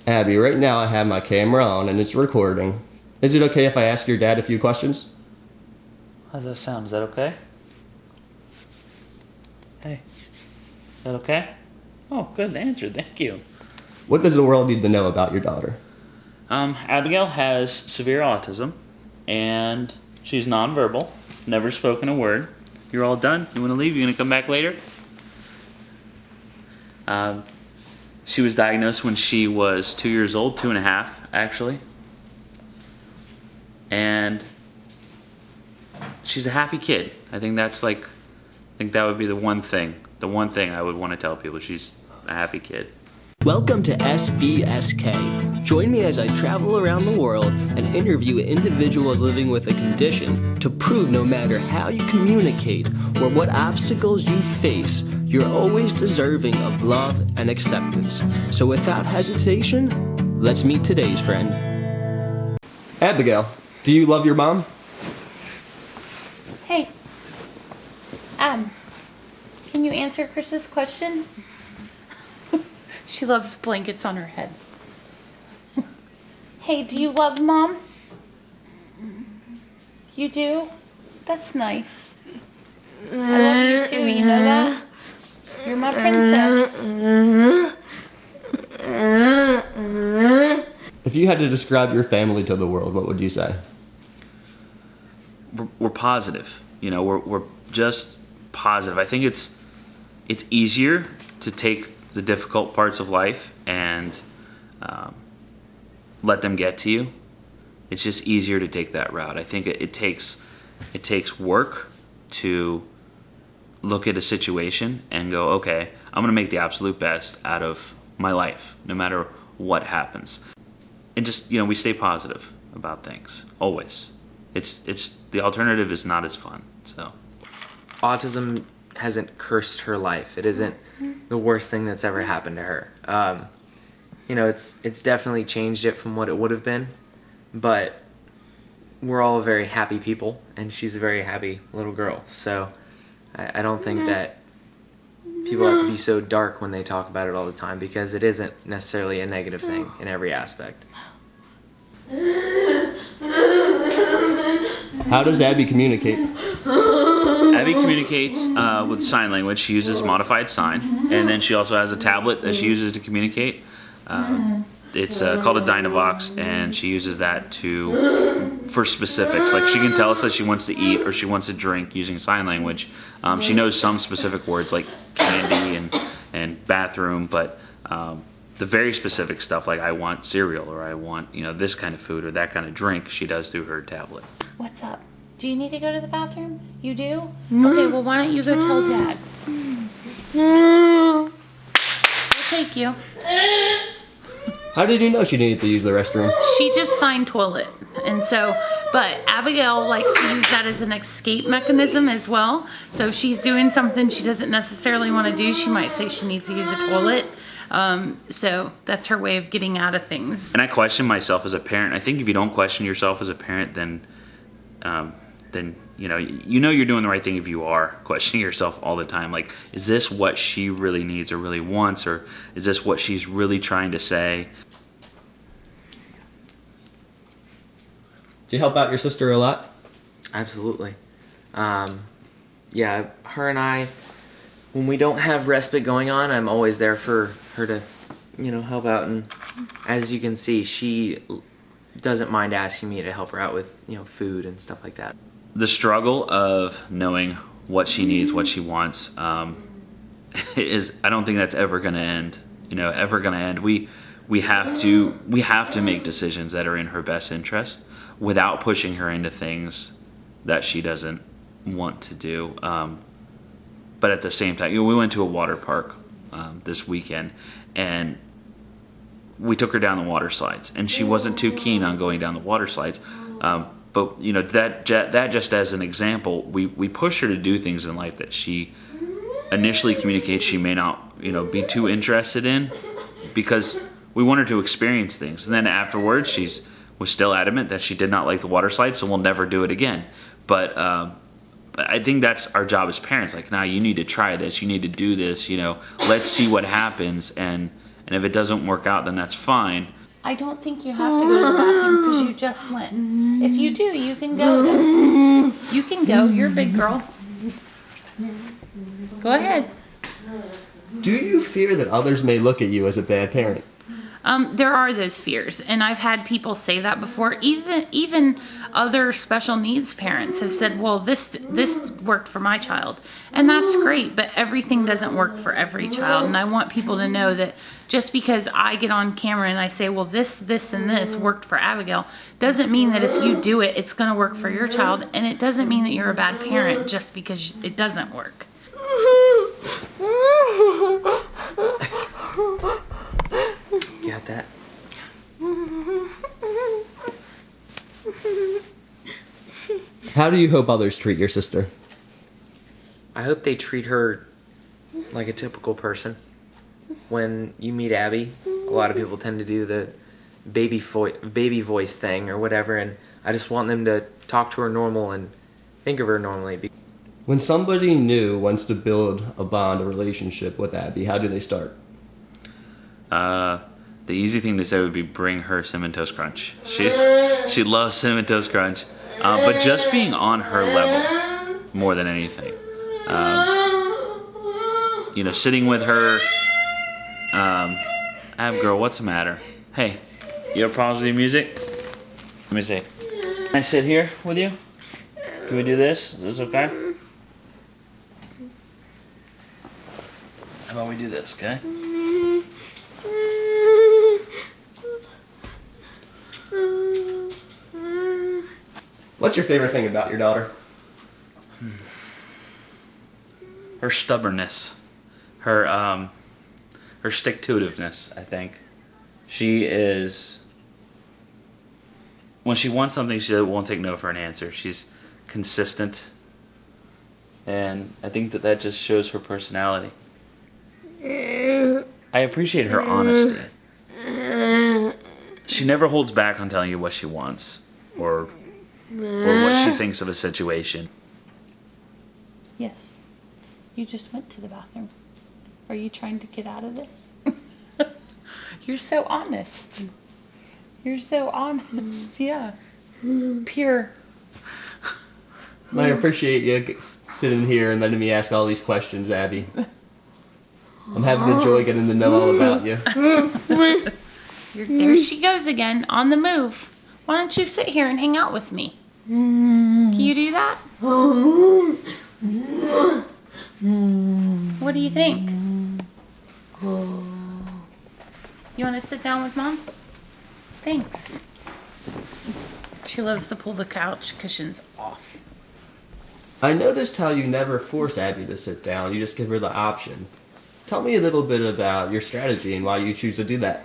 Abby, right now I have my camera on and it's recording. Is it okay if I ask your dad a few questions? How does that sound? Is that okay? Hey, is that okay? Oh, good answer. Thank you. What does the world need to know about your daughter? Abigail has severe autism, and she's nonverbal, never spoken a word. You're all done? You want to leave? You going to come back later? She was diagnosed when she was 2 years old, 2.5 actually. And she's a happy kid. I think that would be the one thing I would want to tell people. She's a happy kid. Welcome to SBSK. Join me as I travel around the world and interview individuals living with a condition to prove no matter how you communicate or what obstacles you face, you're always deserving of love and acceptance. So without hesitation, let's meet today's friend. Abigail, do you love your mom? Hey, can you answer Chris's question? She loves blankets on her head. Hey, do you love Mom? You do? That's nice. I love you too, you know that? You're my princess. If you had to describe your family to the world, what would you say? We're positive. You know, we're just positive. I think it's easier to take the difficult parts of life and let them get to you. It's just easier to take that route. I think it takes work to look at a situation and go, okay, I'm gonna make the absolute best out of my life, no matter what happens. And just, you know, we stay positive about things, always. It's the alternative is not as fun, so. Autism hasn't cursed her life. It isn't the worst thing that's ever happened to her. You know, it's definitely changed it from what it would have been, but we're all very happy people, and she's a very happy little girl. So I don't think that people have to be so dark when they talk about it all the time, because it isn't necessarily a negative thing in every aspect. How does Abby communicate? Abby communicates with sign language. She uses modified sign, and then she also has a tablet that she uses to communicate. It's called a Dynavox, and she uses that for specifics. Like, she can tell us that she wants to eat or she wants to drink using sign language. She knows some specific words like candy and bathroom, but the very specific stuff like I want cereal or I want, you know, this kind of food or that kind of drink, she does through her tablet. What's up? Do you need to go to the bathroom? You do? Okay, well, why don't you go tell Dad? We'll take you. How did you know she needed to use the restroom? She just signed toilet. And so, but Abigail likes to use that as an escape mechanism as well. So if she's doing something she doesn't necessarily want to do, she might say she needs to use a toilet. So that's her way of getting out of things. And I question myself as a parent. I think if you don't question yourself as a parent, then you know you're doing the right thing if you are questioning yourself all the time. Like, is this what she really needs or really wants, or is this what she's really trying to say? Do you help out your sister a lot? Absolutely. Yeah, her and I, when we don't have respite going on, I'm always there for her to, you know, help out. And as you can see, she doesn't mind asking me to help her out with, you know, food and stuff like that. The struggle of knowing what she needs, what she wants, is, I don't think that's ever going to end. You know, ever going to end. We have to make decisions that are in her best interest without pushing her into things that she doesn't want to do. But at the same time, you know, we went to a water park this weekend, and we took her down the water slides, and she wasn't too keen on going down the water slides. But you know, that just as an example, we push her to do things in life that she initially communicates she may not, you know, be too interested in, because we want her to experience things. And then afterwards, was still adamant that she did not like the water slides, so we'll never do it again. But I think that's our job as parents. Like, now you need to try this, you need to do this. You know, let's see what happens, and And if it doesn't work out, then that's fine. I don't think you have to go to the bathroom because you just went. If you do, you can go then. You can go. You're a big girl. Go ahead. Do you fear that others may look at you as a bad parent? There are those fears, and I've had people say that before. Even other special needs parents have said, well, this worked for my child, and that's great, but everything doesn't work for every child. And I want people to know that just because I get on camera and I say, well, this, and this worked for Abigail, doesn't mean that if you do it, it's going to work for your child, and it doesn't mean that you're a bad parent just because it doesn't work. You got that? How do you hope others treat your sister? I hope they treat her like a typical person. When you meet Abby, a lot of people tend to do the baby voice thing or whatever, and I just want them to talk to her normal and think of her normally. When somebody new wants to build a bond, a relationship with Abby, how do they start? The easy thing to say would be bring her Cinnamon Toast Crunch. She loves Cinnamon Toast Crunch, but just being on her level more than anything. Sitting with her. Abigail, what's the matter? Hey, you have problems with your music? Let me see. Can I sit here with you? Can we do this? Is this okay? How about we do this, okay? What's your favorite thing about your daughter? Her stubbornness, her stick-to-itiveness, I think. She is, when she wants something, she won't take no for an answer. She's consistent, and I think that just shows her personality. I appreciate her honesty. She never holds back on telling you what she wants or what she thinks of a situation. Yes. You just went to the bathroom. Are you trying to get out of this? You're so honest. You're so honest. Yeah. Pure. I appreciate you sitting here and letting me ask all these questions, Abby. I'm having a joy getting to know all about you. There she goes again, on the move. Why don't you sit here and hang out with me? Can you do that? What do you think? You want to sit down with Mom? Thanks. She loves to pull the couch cushions off. I noticed how you never force Abby to sit down. You just give her the option. Tell me a little bit about your strategy and why you choose to do that.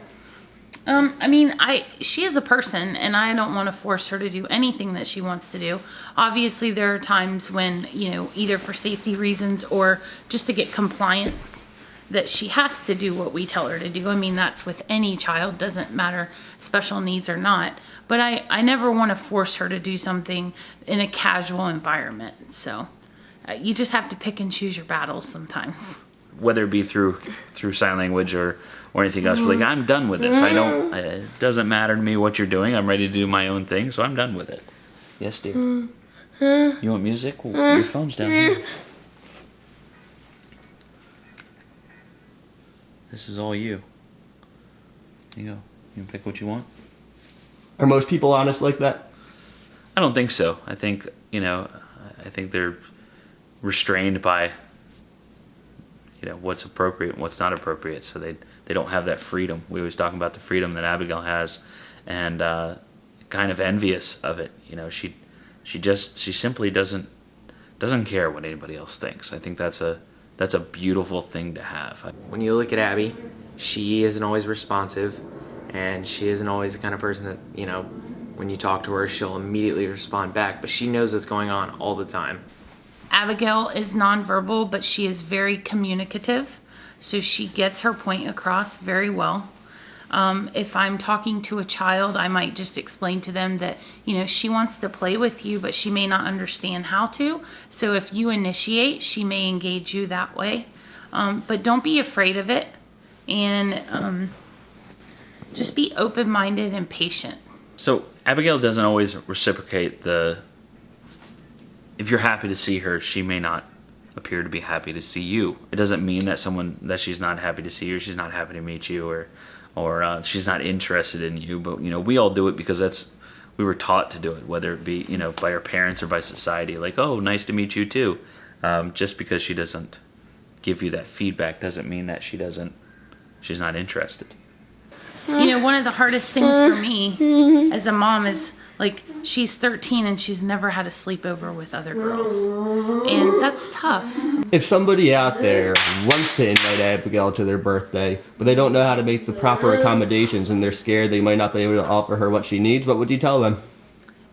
She is a person, and I don't want to force her to do anything that she wants to do. Obviously, there are times when, either for safety reasons or just to get compliance, that she has to do what we tell her to do. That's with any child, doesn't matter special needs or not. But I never want to force her to do something in a casual environment. So you just have to pick and choose your battles sometimes. Whether it be through sign language or anything else, we're like, I'm done with this. It doesn't matter to me what you're doing. I'm ready to do my own thing, so I'm done with it. Yes, dear. You want music? Well, your phone's down here. This is all you. Here you go. You can pick what you want. Are most people honest like that? I don't think so. I think they're restrained by what's appropriate and what's not appropriate, so they don't have that freedom. We always talk about the freedom that Abigail has, and kind of envious of it. She simply doesn't care what anybody else thinks. I think that's a beautiful thing to have. When you look at Abby, she isn't always responsive, and she isn't always the kind of person that, when you talk to her, she'll immediately respond back, but she knows what's going on all the time. Abigail is nonverbal, but she is very communicative, so she gets her point across very well. If I'm talking to a child, I might just explain to them that, she wants to play with you, but she may not understand how to. So if you initiate, she may engage you that way. But don't be afraid of it. and just be open-minded and patient. So Abigail doesn't always reciprocate if you're happy to see her, she may not appear to be happy to see you. It doesn't mean that she's not happy to see you, or she's not happy to meet you, or she's not interested in you. But we all do it because we were taught to do it, whether it be by our parents or by society. Like, oh, nice to meet you too. Just because she doesn't give you that feedback doesn't mean that she's not interested. One of the hardest things for me as a mom is, like, she's 13 and she's never had a sleepover with other girls. And that's tough. If somebody out there wants to invite Abigail to their birthday, but they don't know how to make the proper accommodations and they're scared they might not be able to offer her what she needs, what would you tell them?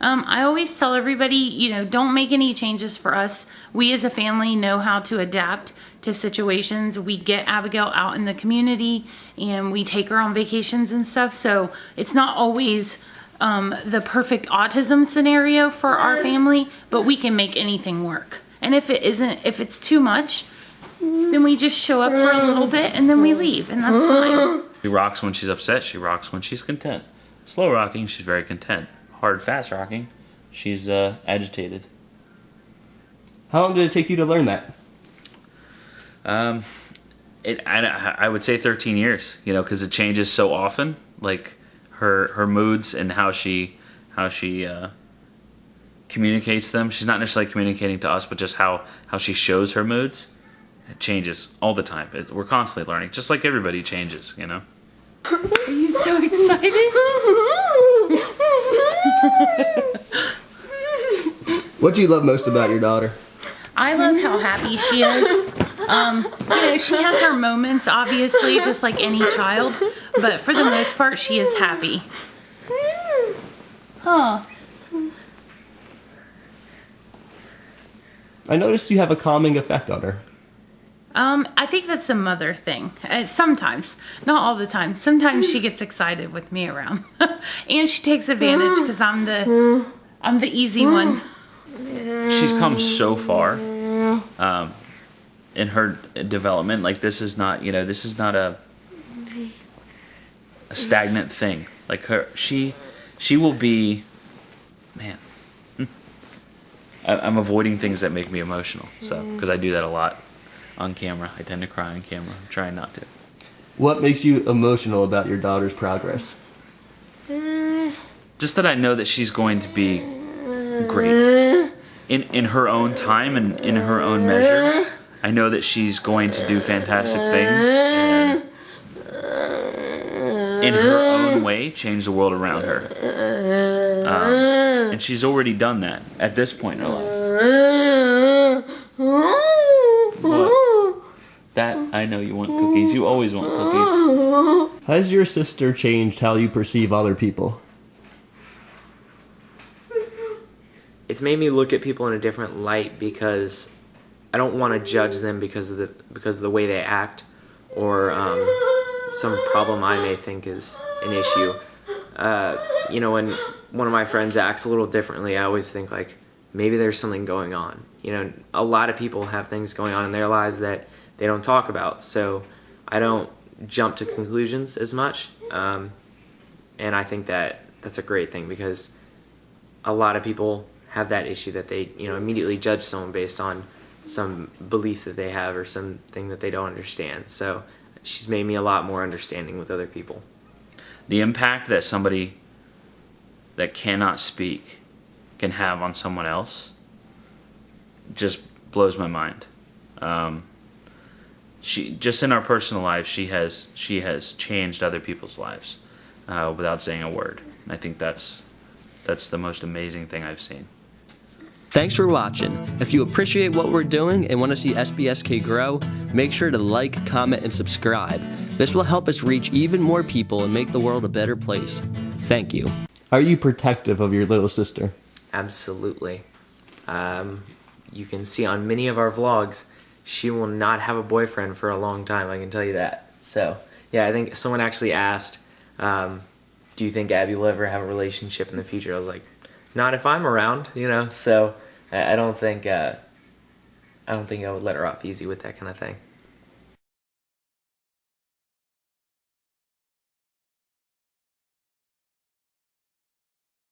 I always tell everybody, don't make any changes for us. We as a family know how to adapt to situations. We get Abigail out in the community and we take her on vacations and stuff. So it's not always the perfect autism scenario for our family, but we can make anything work. And if it's too much, then we just show up for a little bit and then we leave, and that's fine. She rocks when she's upset. She rocks when she's content. Slow rocking, she's very content. Hard, fast rocking, she's agitated. How long did it take you to learn that? I would say 13 years, because it changes so often. Like her moods and how she communicates them. She's not necessarily communicating to us, but just how she shows her moods. It changes all the time. We're constantly learning, just like everybody changes, Are you so excited? What do you love most about your daughter? I love how happy she is. She has her moments, obviously, just like any child, but for the most part, she is happy. Huh. I noticed you have a calming effect on her. I think that's a mother thing. Sometimes, not all the time. Sometimes she gets excited with me around, and she takes advantage because I'm the easy one. She's come so far in her development. Like, this is not a stagnant thing. Like, she will be, man. I'm avoiding things that make me emotional, because I do that a lot on camera. I tend to cry on camera. I'm trying not to. What makes you emotional about your daughter's progress? Just that I know that she's going to be great in her own time and in her own measure. I know that she's going to do fantastic things and in her own way change the world around her. And she's already done that at this point in her life. What? That, I know you want cookies. You always want cookies. Has your sister changed how you perceive other people? It's made me look at people in a different light, because I don't want to judge them because of the way they act, or some problem I may think is an issue. When one of my friends acts a little differently, I always think, like, maybe there's something going on. A lot of people have things going on in their lives that they don't talk about, so I don't jump to conclusions as much. And I think that that's a great thing, because a lot of people have that issue that they immediately judge someone based on some belief that they have or something that they don't understand. So she's made me a lot more understanding with other people. The impact that somebody that cannot speak can have on someone else just blows my mind. She, just in our personal lives, she has changed other people's lives without saying a word. And I think that's the most amazing thing I've seen. Thanks for watching. If you appreciate what we're doing and want to see SBSK grow, make sure to like, comment, and subscribe. This will help us reach even more people and make the world a better place. Thank you. Are you protective of your little sister? Absolutely. You can see on many of our vlogs, she will not have a boyfriend for a long time, I can tell you that. So, yeah, I think someone actually asked, do you think Abby will ever have a relationship in the future? I was like, not if I'm around, so I don't think I would let her off easy with that kind of thing.